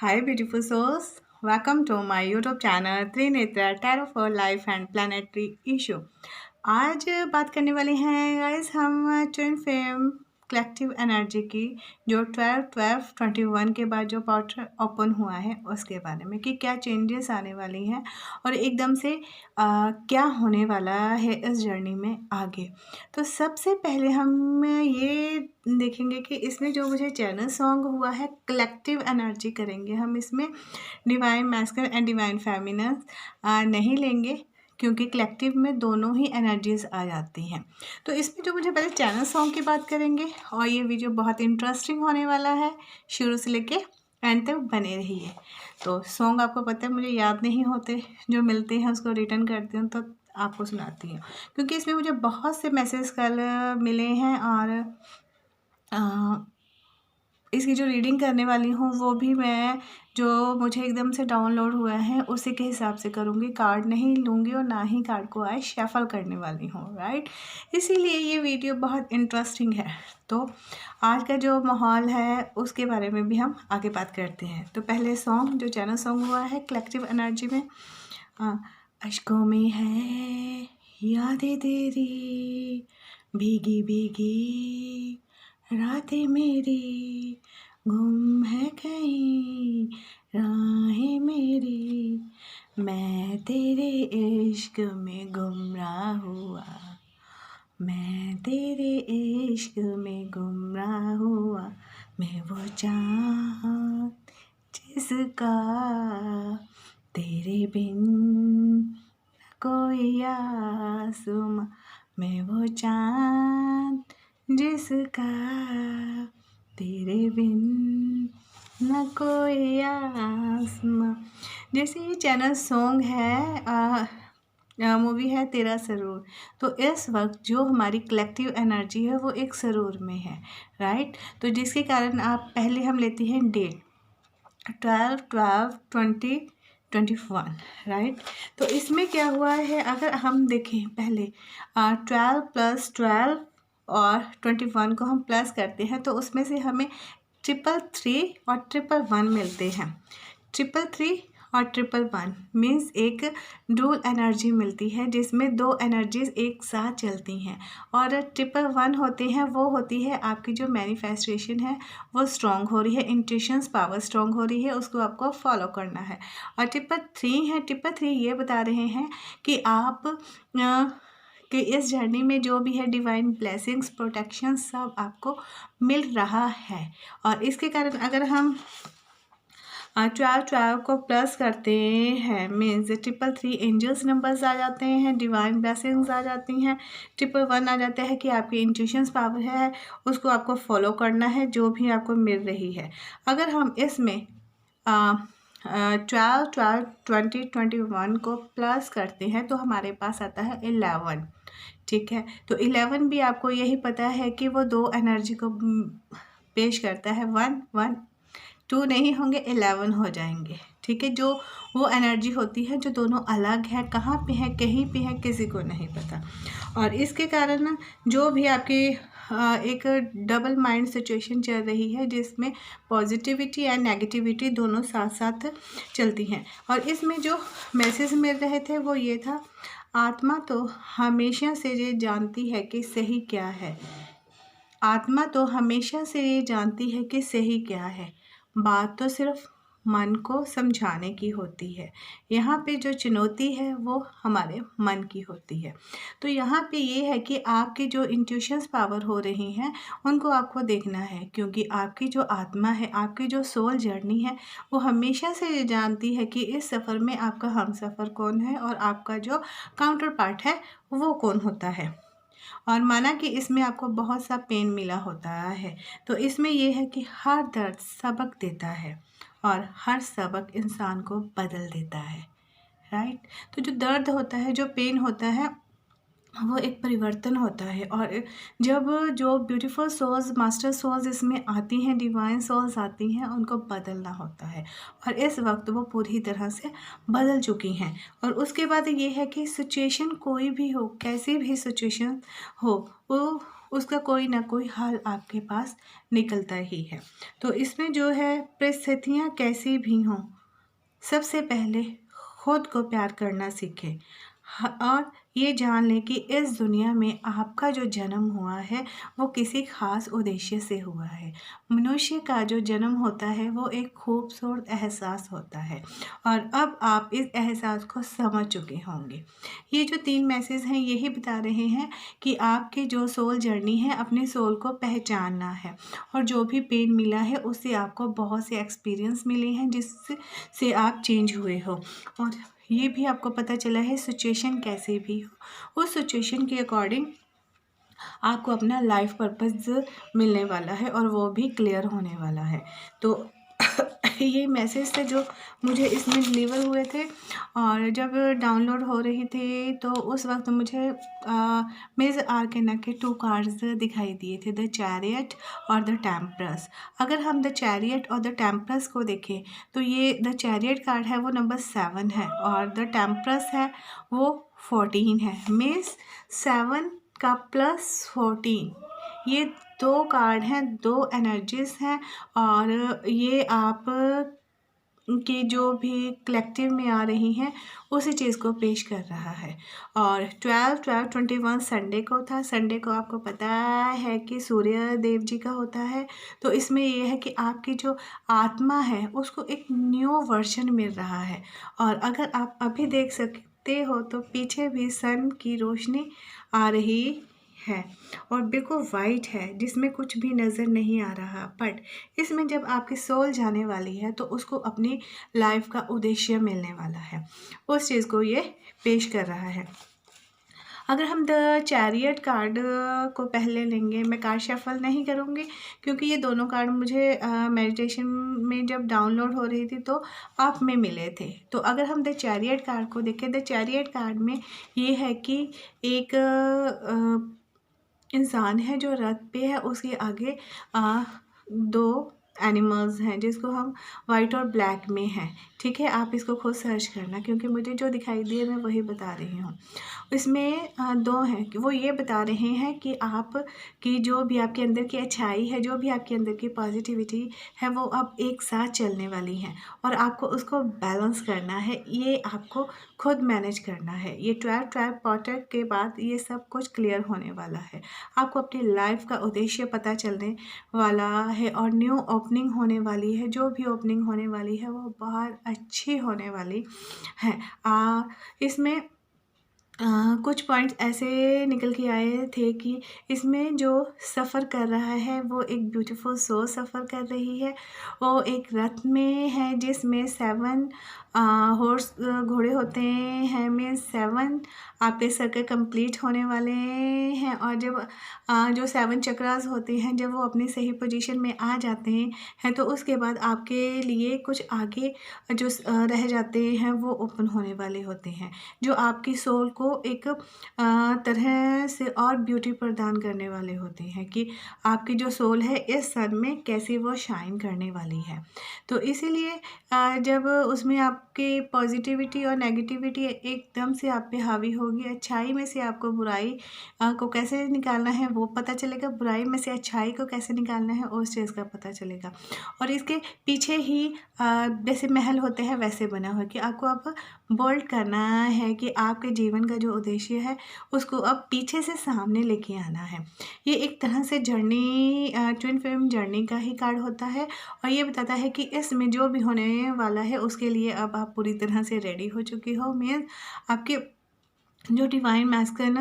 Hi, beautiful souls. Welcome to my YouTube channel Trinetra tarot for life and planetary issue. आज बात करने वाले हैं गाइस हम ट्विन फ्लेम कलेक्टिव एनर्जी की, जो 12-12-21 के बाद जो पोर्टल ओपन हुआ है उसके बारे में कि क्या चेंजेस आने वाली हैं और एकदम से क्या होने वाला है इस जर्नी में आगे। तो सबसे पहले हम ये देखेंगे कि इसमें जो मुझे चैनल सॉन्ग हुआ है कलेक्टिव एनर्जी करेंगे हम इसमें। Divine masculine and divine feminine नहीं लेंगे क्योंकि कलेक्टिव में दोनों ही एनर्जीज आ जाती हैं। तो इसमें जो मुझे पहले चैनल सॉन्ग की बात करेंगे और ये वीडियो बहुत इंटरेस्टिंग होने वाला है, शुरू से लेके एंड तक बने रहिए। तो सॉन्ग आपको पता है मुझे याद नहीं होते, जो मिलते हैं उसको रिटर्न करती हूँ तो आपको सुनाती हूँ, क्योंकि इसमें मुझे बहुत से मैसेज कल मिले हैं और इसकी जो रीडिंग करने वाली हूँ वो भी मैं जो मुझे एकदम से डाउनलोड हुआ है उसी के हिसाब से करूँगी। कार्ड नहीं लूँगी और ना ही कार्ड को आज शफल करने वाली हूँ, राइट। इसीलिए ये वीडियो बहुत इंटरेस्टिंग है। तो आज का जो माहौल है उसके बारे में भी हम आगे बात करते हैं। तो पहले सॉन्ग जो चैनल सॉन्ग हुआ है कलेक्टिव एनर्जी में, अश्कों में है यादें तेरी, भीगी भीगी रातें मेरी, गुम है कहीं राहें मेरी, मैं तेरे इश्क में गुमराह हुआ, मैं तेरे इश्क में गुमराह हुआ, मैं वो चाँद जिसका तेरे बिन कोई आसमां, मैं वो चाँद जिसका तेरे बिन न कोई आसमां। जैसे ये चैनल सॉन्ग है, मूवी है तेरा सरूर। तो इस वक्त जो हमारी कलेक्टिव एनर्जी है वो एक सरूर में है, राइट। तो जिसके कारण आप पहले हम लेते हैं डेट 12-12-20-21, राइट। तो इसमें क्या हुआ है, अगर हम देखें पहले 12 + 12 और 21 को हम प्लस करते हैं तो उसमें से हमें 333 और 111 मिलते हैं। 333 और 111 मीन्स एक डुअल एनर्जी मिलती है जिसमें दो एनर्जीज एक साथ चलती हैं। और 111 होते हैं वो होती है आपकी जो मैनिफेस्टेशन है वो स्ट्रॉन्ग हो रही है, इंट्यूशंस पावर स्ट्रॉन्ग हो रही है, उसको आपको फॉलो करना है। और 333 है, 333 ये बता रहे हैं कि आप कि इस जर्नी में जो भी है डिवाइन ब्लेसिंग्स प्रोटेक्शन सब आपको मिल रहा है। और इसके कारण अगर हम 12 को प्लस करते हैं मीन्स 333 एंजल्स नंबर्स आ जाते हैं, डिवाइन ब्लेसिंग्स आ जाती हैं, 111 आ जाता है कि आपकी इंट्यूशंस पावर है उसको आपको फॉलो करना है जो भी आपको मिल रही है। अगर हम इसमें 12-12-20-21 को प्लस करते हैं तो हमारे पास आता है 11, ठीक है। तो 11 भी आपको यही पता है कि वो दो एनर्जी को पेश करता है, 1 2 नहीं होंगे 11 हो जाएंगे, ठीक है। जो वो एनर्जी होती है जो दोनों अलग है, कहाँ पे है कहीं पे है किसी को नहीं पता। और इसके कारण जो भी आपकी एक डबल माइंड सिचुएशन चल रही है जिसमें पॉजिटिविटी एंड नेगेटिविटी दोनों साथ साथ चलती हैं। और इसमें जो मैसेज मिल रहे थे वो ये था, आत्मा तो हमेशा से ये जानती है कि सही क्या है, आत्मा तो हमेशा से ये जानती है कि सही क्या है, बात तो सिर्फ मन को समझाने की होती है। यहाँ पे जो चुनौती है वो हमारे मन की होती है। तो यहाँ पे ये है कि आपकी जो इंट्यूशंस पावर हो रही हैं उनको आपको देखना है, क्योंकि आपकी जो आत्मा है, आपकी जो सोल जर्नी है वो हमेशा से ये जानती है कि इस सफ़र में आपका हमसफ़र कौन है और आपका जो काउंटर पार्ट है वो कौन होता है। और माना कि इसमें आपको बहुत सा पेन मिला होता है, तो इसमें यह है कि हर दर्द सबक देता है और हर सबक इंसान को बदल देता है, राइट। तो जो दर्द होता है, जो पेन होता है वो एक परिवर्तन होता है। और जब जो ब्यूटीफुल सोल्स, मास्टर सोल्स इसमें आती हैं, डिवाइन सोल्स आती हैं, उनको बदलना होता है और इस वक्त वो पूरी तरह से बदल चुकी हैं। और उसके बाद ये है कि सिचुएशन कोई भी हो, कैसी भी सिचुएशन हो, वो उसका कोई ना कोई हल आपके पास निकलता ही है। तो इसमें जो है परिस्थितियाँ कैसी भी हों, सबसे पहले खुद को प्यार करना सीखें। और ये जान लें कि इस दुनिया में आपका जो जन्म हुआ है वो किसी खास उद्देश्य से हुआ है। मनुष्य का जो जन्म होता है वो एक खूबसूरत एहसास होता है, और अब आप इस एहसास को समझ चुके होंगे। ये जो 3 मैसेज हैं यही बता रहे हैं कि आपकी जो सोल जर्नी है, अपने सोल को पहचानना है, और जो भी पेन मिला है उससे आपको बहुत से एक्सपीरियंस मिले हैं जिससे आप चेंज हुए हो। और ये भी आपको पता चला है सिचुएशन कैसे भी हो, उस सिचुएशन के अकॉर्डिंग आपको अपना लाइफ पर्पस मिलने वाला है, और वो भी क्लियर होने वाला है। तो ये मैसेज थे जो मुझे इसमें डिलीवर हुए थे, और जब डाउनलोड हो रही थी तो उस वक्त मुझे मेज़ आर्केना के 2 कार्ड्स दिखाई दिए थे, द चैरियट और द टेम्परस। अगर हम द चैरियट और द टेम्परस को देखें तो ये द चैरियट कार्ड है वो नंबर 7 है, और द टेम्परस है वो 14 है। मीन्स 7 का प्लस 14, ये 2 कार्ड हैं, 2 एनर्जीज हैं, और ये आप की जो भी कलेक्टिव में आ रही हैं उसी चीज़ को पेश कर रहा है। और 12/12/21 संडे को था। संडे को आपको पता है कि सूर्य देव जी का होता है। तो इसमें ये है कि आपकी जो आत्मा है उसको एक न्यू वर्जन मिल रहा है, और अगर आप अभी देख सकते हो तो पीछे भी सन की रोशनी आ रही है, और बिल्कुल वाइट है जिसमें कुछ भी नज़र नहीं आ रहा। बट इसमें जब आपकी सोल जाने वाली है तो उसको अपनी लाइफ का उद्देश्य मिलने वाला है, उस चीज़ को ये पेश कर रहा है। अगर हम द चैरियट कार्ड को पहले लेंगे, मैं कार्ड शफल नहीं करूँगी क्योंकि ये दोनों कार्ड मुझे मेडिटेशन में जब डाउनलोड हो रही थी तो आप में मिले थे। तो अगर हम द चैरियट कार्ड को देखें, द चैरियट कार्ड में ये है कि एक इंसान है जो रथ पे है, उसके आगे 2 एनिमल्स हैं जिसको हम वाइट और ब्लैक में हैं। ठीक है, आप इसको खुद सर्च करना क्योंकि मुझे जो दिखाई दिए मैं वही बता रही हूँ। इसमें 2 हैं कि वो ये बता रहे हैं कि आप की जो भी आपके अंदर की अच्छाई है, जो भी आपके अंदर की पॉजिटिविटी है वो अब एक साथ चलने वाली हैं, और आपको उसको बैलेंस करना है, ये आपको खुद मैनेज करना है। ये 12/12 पॉटर के बाद ये सब कुछ क्लियर होने वाला है। आपको अपनी लाइफ का उद्देश्य पता चलने वाला है, और न्यू ओपनिंग होने वाली है। जो भी ओपनिंग होने वाली है वो बहुत अच्छी होने वाली है। इसमें कुछ पॉइंट्स ऐसे निकल के आए थे कि इसमें जो सफ़र कर रहा है वो एक ब्यूटीफुल सोल सफ़र कर रही है। वो एक रथ में है जिसमें 7 हॉर्स घोड़े होते हैं, मीन्स 7 आपके सर्कल कंप्लीट होने वाले हैं। और जब जो 7 चक्रास होते हैं जब वो अपनी सही पोजीशन में आ जाते हैं तो उसके बाद आपके लिए कुछ आगे जो रह जाते हैं वो ओपन होने वाले होते हैं, जो आपकी सोल को एक तरह से और ब्यूटी प्रदान करने वाले होते हैं कि आपकी जो सोल है इस सन में कैसे वो शाइन करने वाली है। तो इसीलिए जब उसमें आपकी पॉजिटिविटी और नेगेटिविटी एकदम से आप पे हावी होगी, अच्छाई में से आपको बुराई को कैसे निकालना है वो पता चलेगा, बुराई में से अच्छाई को कैसे निकालना है उस चीज़ का पता चलेगा। और इसके पीछे ही जैसे महल होते हैं वैसे बना हुआ कि आपको अब बोल्ड करना है कि आपके जीवन का जो उद्देश्य है उसको अब पीछे से सामने लेके आना है। ये एक तरह से जर्नी ट्विन फ्लेम जर्नी का ही कार्ड होता है, और ये बताता है कि इसमें जो भी होने वाला है उसके लिए अब आप पूरी तरह से रेडी हो चुकी हो। मीन्स आपके जो डिवाइन मैस्कुलिन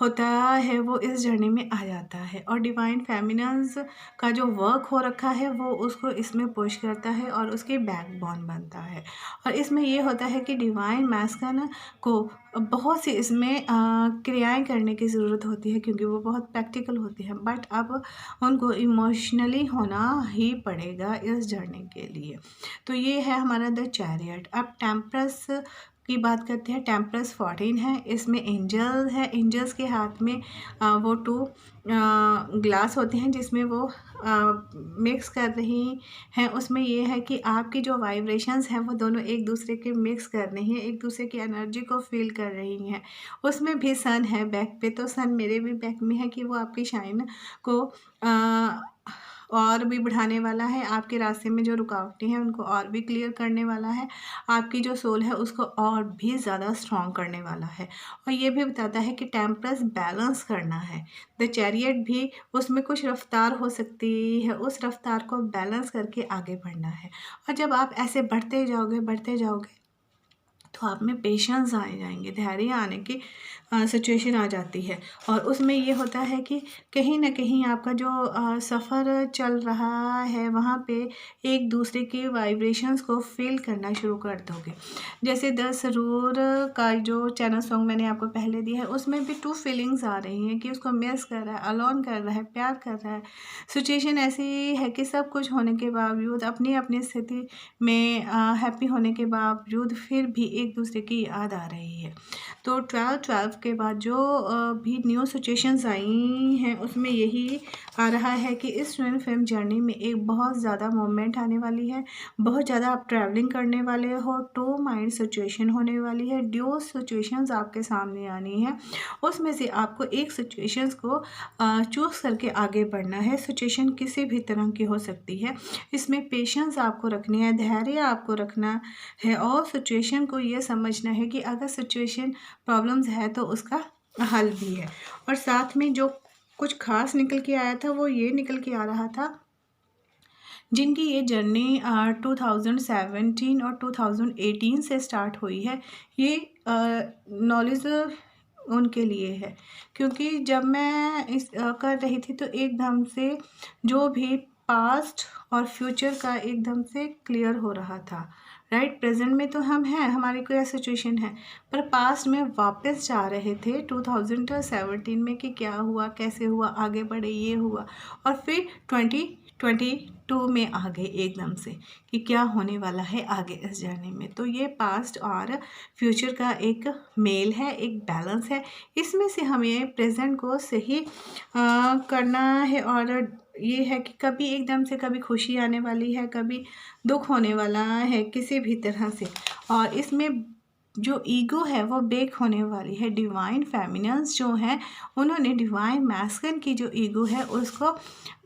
होता है वो इस जर्नी में आ जाता है, और डिवाइन फेमिनिन्स का जो वर्क हो रखा है वो उसको इसमें पुश करता है और उसकी बैकबोन बनता है। और इसमें ये होता है कि डिवाइन मैस्कुलिन को बहुत सी इसमें क्रियाएं करने की ज़रूरत होती है क्योंकि वो बहुत प्रैक्टिकल होती है, बट अब उनको इमोशनली होना ही पड़ेगा इस जर्नी के लिए। तो ये है हमारा द चैरियट। अब टेम्परस की बात करते हैं, टेम्परस 14 है, इसमें एंजल है, एंजल्स के हाथ में वो 2 ग्लास होते हैं जिसमें वो मिक्स कर रही हैं। उसमें ये है कि आपकी जो वाइब्रेशंस हैं वो दोनों एक दूसरे के मिक्स कर रही हैं, एक दूसरे की एनर्जी को फील कर रही हैं। उसमें भी सन है बैक पे, तो सन मेरे भी बैक में है कि वो आपकी शाइन को और भी बढ़ाने वाला है, आपके रास्ते में जो रुकावटें हैं उनको और भी क्लियर करने वाला है, आपकी जो सोल है उसको और भी ज़्यादा स्ट्रॉन्ग करने वाला है। और ये भी बताता है कि टेम्परस बैलेंस करना है। द चैरियट भी उसमें कुछ रफ्तार हो सकती है, उस रफ्तार को बैलेंस करके आगे बढ़ना है। और जब आप ऐसे बढ़ते जाओगे तो आप में पेशेंस आ जाएंगे, धैर्य आने की सिचुएशन आ जाती है। और उसमें ये होता है कि कहीं ना कहीं आपका जो सफ़र चल रहा है वहाँ पे एक दूसरे के वाइब्रेशंस को फील करना शुरू कर दोगे। जैसे द सरूर का जो चैनल सॉन्ग मैंने आपको पहले दिया है, उसमें भी 2 फीलिंग्स आ रही हैं कि उसको मिस कर रहा है, अलोन कर रहा है, प्यार कर रहा है। सिचुएशन ऐसी है कि सब कुछ होने के बावजूद, अपनी अपनी स्थिति में हैप्पी होने के बावजूद फिर भी एक दूसरे की याद आ रही है। तो 12 के बाद जो भी न्यू सिचुएशंस आई हैं उसमें यही आ रहा है कि इस ट्विन फ्लेम जर्नी में एक बहुत ज़्यादा मोमेंट आने वाली है, बहुत ज़्यादा आप ट्रैवलिंग करने वाले हो, 2 माइंड सिचुएशन होने वाली है, ड्यू सिचुएशंस आपके सामने आनी है। उसमें से आपको एक सिचुएशंस को चूज़ करके आगे बढ़ना है। सिचुएशन किसी भी तरह की हो सकती है, इसमें पेशेंस आपको रखनी है, धैर्य आपको रखना है और सिचुएशन को ये समझना है कि अगर सिचुएशन प्रॉब्लम्स है तो उसका हल भी है। और साथ में जो कुछ खास निकल के आया था वो ये निकल के आ रहा था, जिनकी ये जर्नी 2017 और 2018 से स्टार्ट हुई है, ये नॉलेज उनके लिए है। क्योंकि जब मैं इस कर रही थी तो एकदम से जो भी पास्ट और फ्यूचर का एकदम से क्लियर हो रहा था, राइट। प्रेजेंट में तो हम हैं, हमारी कोई सिचुएशन है, पर पास्ट में वापस जा रहे थे 2017 में कि क्या हुआ, कैसे हुआ, आगे बढ़े, ये हुआ। और फिर 2022 में आ गए एकदम से कि क्या होने वाला है आगे इस जर्नी में। तो ये पास्ट और फ्यूचर का एक मेल है, एक बैलेंस है। इसमें से हमें प्रेजेंट को सही करना है। और ये है कि कभी एकदम से कभी खुशी आने वाली है, कभी दुख होने वाला है किसी भी तरह से। और इसमें जो ईगो है वो ब्रेक होने वाली है। डिवाइन फेमिनिन्स जो हैं उन्होंने डिवाइन मैस्कुलिन की जो ईगो है उसको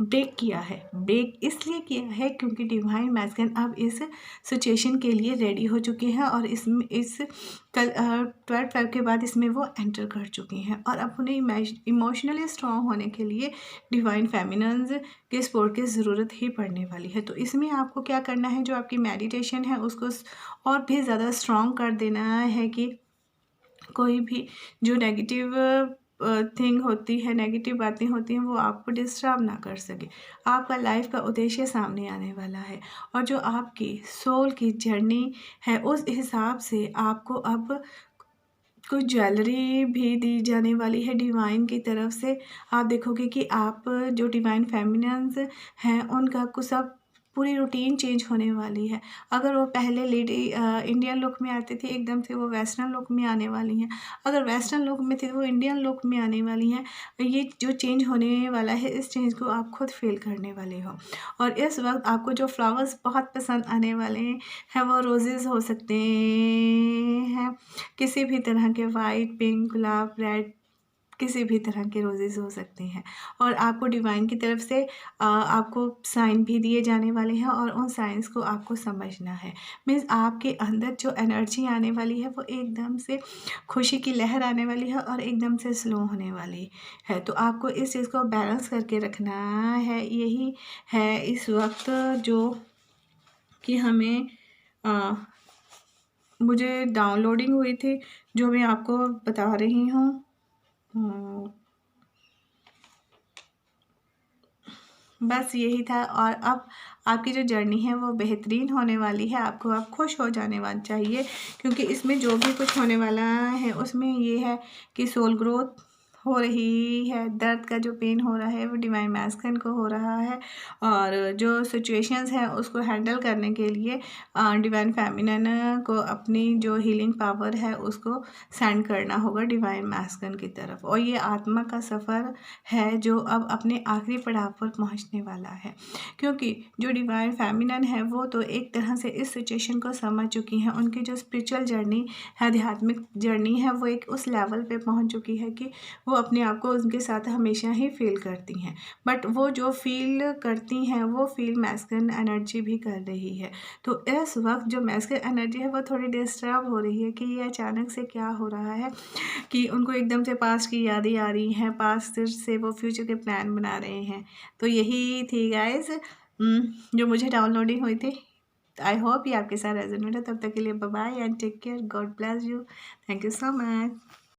ब्रेक किया है। ब्रेक इसलिए किया है क्योंकि डिवाइन मैस्कुलिन अब इस सिचुएशन के लिए रेडी हो चुके हैं और इसमें इस कल 12 के बाद इसमें वो एंटर कर चुके हैं। और अब उन्हें इमोशनली स्ट्रॉन्ग होने के लिए डिवाइन फेमिनिन्स के सपोर्ट की ज़रूरत ही पड़ने वाली है। तो इसमें आपको क्या करना है, जो आपकी मेडिटेशन है उसको और भी ज़्यादा स्ट्रॉन्ग कर देना है कि कोई भी जो नेगेटिव थिंग होती है, नेगेटिव बातें होती हैं, वो आपको डिस्टर्ब ना कर सके। आपका लाइफ का उद्देश्य सामने आने वाला है और जो आपकी सोल की जर्नी है उस हिसाब से आपको अब कुछ ज्वेलरी भी दी जाने वाली है डिवाइन की तरफ से। आप देखोगे कि आप जो डिवाइन फेमिनिन्स हैं उनका कुछ सब पूरी रूटीन चेंज होने वाली है। अगर वो पहले लेडी इंडियन लुक में आती थी, एकदम से वो वेस्टर्न लुक में आने वाली हैं। अगर वेस्टर्न लुक में थी वो इंडियन लुक में आने वाली हैं। ये जो चेंज होने वाला है, इस चेंज को आप खुद फील करने वाले हो। और इस वक्त आपको जो फ्लावर्स बहुत पसंद आने वाले हैं वो रोजेज़ हो सकते हैं, किसी भी तरह के वाइट, पिंक, गुलाब, रेड, किसी भी तरह के रोजेज़ हो सकते हैं। और आपको डिवाइन की तरफ से आपको साइन भी दिए जाने वाले हैं और उन साइंस को आपको समझना है। मीन्स आपके अंदर जो एनर्जी आने वाली है वो एकदम से खुशी की लहर आने वाली है और एकदम से स्लो होने वाली है। तो आपको इस चीज़ को बैलेंस करके रखना है। यही है इस वक्त जो कि हमें मुझे डाउनलोडिंग हुई थी, जो मैं आपको बता रही हूँ। बस यही था। और अब आपकी जो जर्नी है वो बेहतरीन होने वाली है। आपको अब खुश हो जाने वाला चाहिए क्योंकि इसमें जो भी कुछ होने वाला है उसमें ये है कि सोल ग्रोथ हो रही है, दर्द का जो पेन हो रहा है वो डिवाइन मैस्कुलिन को हो रहा है, और जो सिचुएशंस हैं उसको हैंडल करने के लिए डिवाइन फेमिनिन को अपनी जो हीलिंग पावर है उसको सेंड करना होगा डिवाइन मैस्कुलिन की तरफ। और ये आत्मा का सफ़र है जो अब अपने आखिरी पड़ाव पर पहुंचने वाला है, क्योंकि जो डिवाइन फेमिनिन है वो तो एक तरह से इस सिचुएशन को समझ चुकी हैं। उनकी जो स्पिरिचुअल जर्नी है, आध्यात्मिक जर्नी है, वो एक उस लेवल पे पहुंच चुकी है कि वो अपने आप को उनके साथ हमेशा ही फील करती हैं। बट वो जो फील करती हैं वो फील मैस्कुलिन एनर्जी भी कर रही है। तो इस वक्त जो मैस्कुलिन एनर्जी है वो थोड़ी डिस्टर्ब हो रही है कि ये अचानक से क्या हो रहा है कि उनको एकदम से पास्ट की यादें आ रही हैं, पास्ट से वो फ्यूचर के प्लान बना रहे हैं। तो यही थी गाइस जो मुझे डाउनलोडिंग हुई थी। आई होप ये आपके साथ रेजोनेट है। तब तक के लिए bye bye and take care, God bless you, thank you so much.